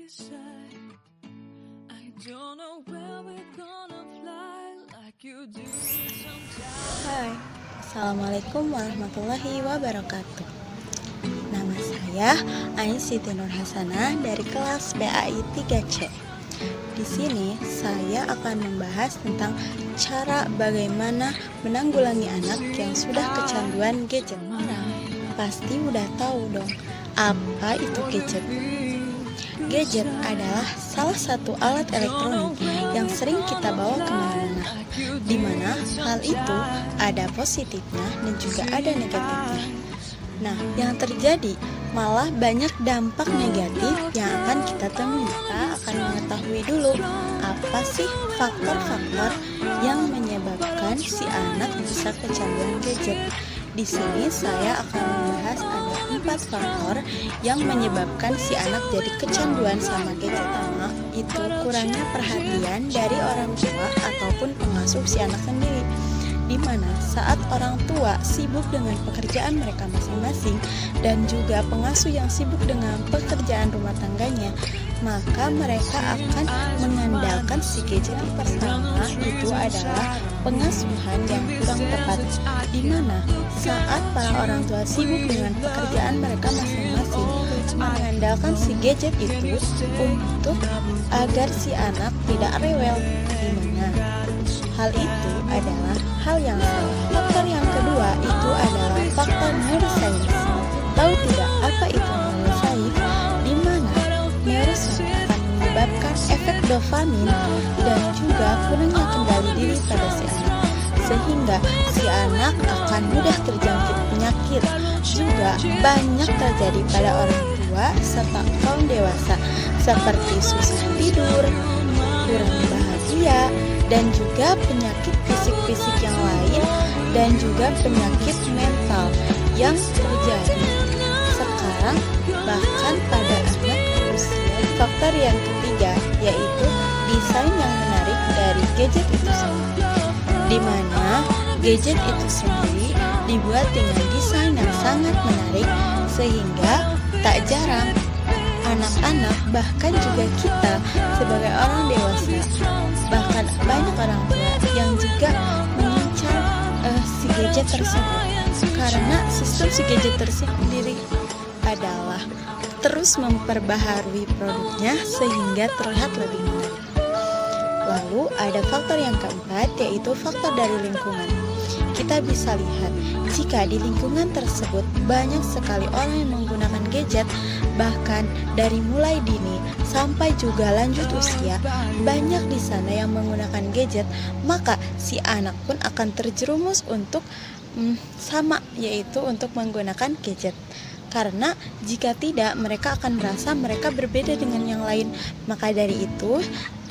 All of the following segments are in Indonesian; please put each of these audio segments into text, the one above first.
say I don't know where we're gonna fly like you do sometimes. Hai, Assalamualaikum warahmatullahi wabarakatuh. Nama saya Ais Siti Nur Hasanah dari kelas BAI 3C. Di sini saya akan membahas tentang cara bagaimana menanggulangi anak yang sudah kecanduan gadget. Pasti udah tahu dong, apa itu gadget? Gadget adalah salah satu alat elektronik yang sering kita bawa kemana-mana, di mana hal itu ada positifnya dan juga ada negatifnya. Nah, yang terjadi malah banyak dampak negatif yang akan kita temui. Kita akan mengetahui dulu apa sih faktor-faktor yang menyebabkan si anak bisa kecanduan gadget. Di sini saya akan membahas ada 4 faktor yang menyebabkan si anak jadi kecanduan sama gadget. Pertama, itu kurangnya perhatian dari orang tua ataupun pengasuh si anak sendiri, di mana saat orang tua sibuk dengan pekerjaan mereka masing-masing dan juga pengasuh yang sibuk dengan pekerjaan rumah tangganya, maka mereka akan mengandalkan si gadget. Pertama itu adalah pengasuhan yang kurang tepat, di mana saat para orang tua sibuk dengan pekerjaan mereka masing-masing, mengandalkan si gadget itu untuk agar si anak tidak rewel, di mana hal itu adalah hal yang salah. Faktor yang kedua itu adalah faktor neuroscience. Tahu tidak apa itu neuroscience? Di mana neuroscience akan menyebabkan efek dopamin dan juga kurangnya kendali diri pada si anak, sehingga si anak akan mudah terjangkit penyakit. Juga banyak terjadi pada orang tua serta kaum dewasa, seperti susah tidur, kurang bahagia, dan juga penyakit fisik-fisik yang lain, dan juga penyakit mental yang terjadi sekarang bahkan pada anak usia. Faktor yang ketiga yaitu desain yang menarik dari gadget itu sendiri, di mana gadget itu sendiri dibuat dengan desain yang sangat menarik, sehingga tak jarang anak-anak bahkan juga kita sebagai orang dewasa, bahkan banyak orang tua yang juga mengincar si gadget tersebut, karena sistem si gadget tersendiri adalah terus memperbaharui produknya sehingga terlihat lebih menarik. Lalu ada faktor yang keempat yaitu faktor dari lingkungan. Kita bisa lihat jika di lingkungan tersebut banyak sekali orang yang menggunakan gadget, bahkan dari mulai dini sampai juga lanjut usia, banyak di sana yang menggunakan gadget, maka si anak pun akan terjerumus untuk sama, yaitu untuk menggunakan gadget. Karena jika tidak, mereka akan merasa mereka berbeda dengan yang lain. Maka dari itu,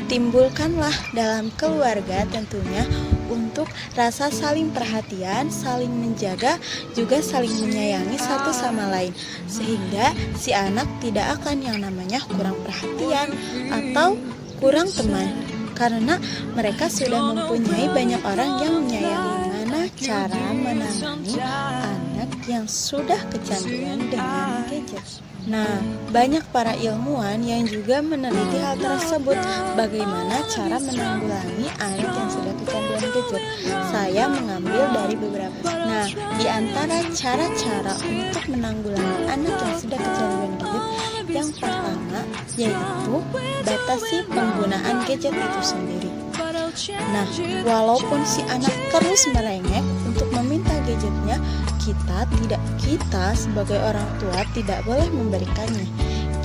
timbulkanlah dalam keluarga tentunya untuk rasa saling perhatian, saling menjaga, juga saling menyayangi satu sama lain, sehingga si anak tidak akan yang namanya kurang perhatian atau kurang teman, karena mereka sudah mempunyai banyak orang yang menyayangi. Mana cara menangani anak yang sudah kecanduan dengan gadget? Nah, banyak para ilmuwan yang juga meneliti hal tersebut, bagaimana cara menanggulangi anak yang sudah kecanduan gadget. Saya mengambil dari beberapa. Nah, di antara cara-cara untuk menanggulangi anak yang sudah kecanduan gadget, yang pertama yaitu batasi penggunaan gadget itu sendiri. Nah, walaupun si anak terus merengek untuk meminta gadgetnya, kita sebagai orang tua tidak boleh memberikannya.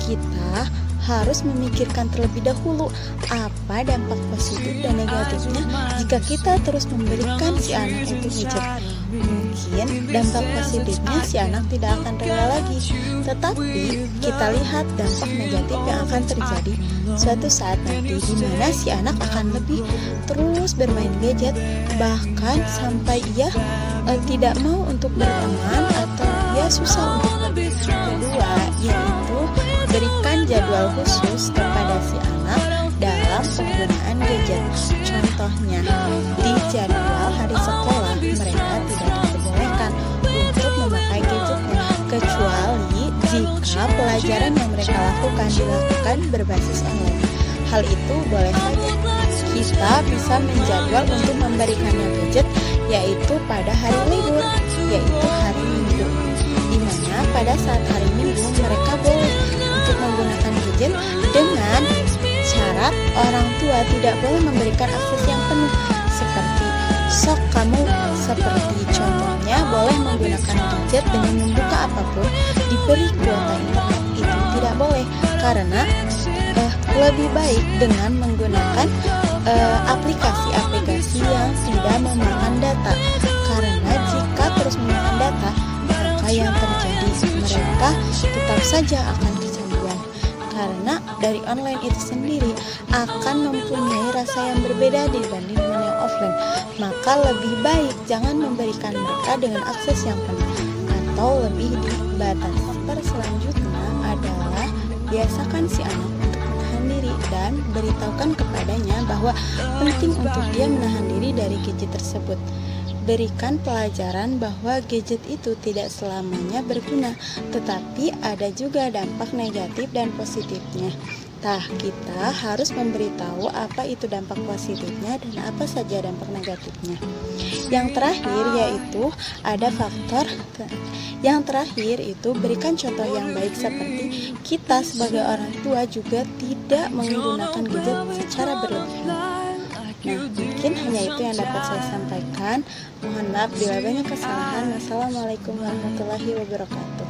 Kita harus memikirkan terlebih dahulu apa dampak positif dan negatifnya jika kita terus memberikan si anak itu gadget. Mungkin dampak positifnya si anak tidak akan rela lagi, tetapi kita lihat dampak negatif yang akan terjadi suatu saat nanti, di mana si anak akan lebih terus bermain gadget, bahkan sampai ia tidak mau untuk berteman atau ia susah untuk berteman. Kedua yaitu berikan jadwal khusus kepada si anak dalam penggunaan gadget. Contohnya, di jadwal hari sekolah mereka tidak diperbolehkan untuk memakai gadgetnya, kecuali jika pelajaran yang mereka lakukan dilakukan berbasis online. Hal itu boleh saja. Kita bisa menjadwal untuk memberikannya gadget yaitu pada hari libur, yaitu hari Minggu, di mana pada saat hari Minggu mereka boleh untuk menggunakan gadget dengan syarat orang tua tidak boleh memberikan akses yang penuh, seperti seperti contohnya boleh menggunakan gadget dengan membuka apapun, diberi kuota internet, itu tidak boleh, karena lebih baik dengan menggunakan aplikasi-aplikasi yang tidak memakan data, karena jika terus memakan data maka yang terjadi mereka tetap saja akan kecanduan, karena dari online itu sendiri akan mempunyai rasa yang berbeda dibanding dengan yang offline. Maka lebih baik jangan memberikan mereka dengan akses yang penuh atau lebih dibatasi. Selanjutnya adalah biasakan si anak untuk menahan diri dan beritahukan kepadanya bahwa penting untuk dia menahan diri dari gadget tersebut. Berikan pelajaran bahwa gadget itu tidak selamanya berguna, tetapi ada juga dampak negatif dan positifnya. Kita harus memberitahu apa itu dampak positifnya dan apa saja dampak negatifnya. Yang terakhir yaitu ada faktor yang terakhir itu berikan contoh yang baik, seperti kita sebagai orang tua juga tidak menggunakan gadget secara berlebihan. Mungkin hanya itu yang dapat saya sampaikan. Mohon maaf bila banyak kesalahan. Wassalamualaikum warahmatullahi wabarakatuh.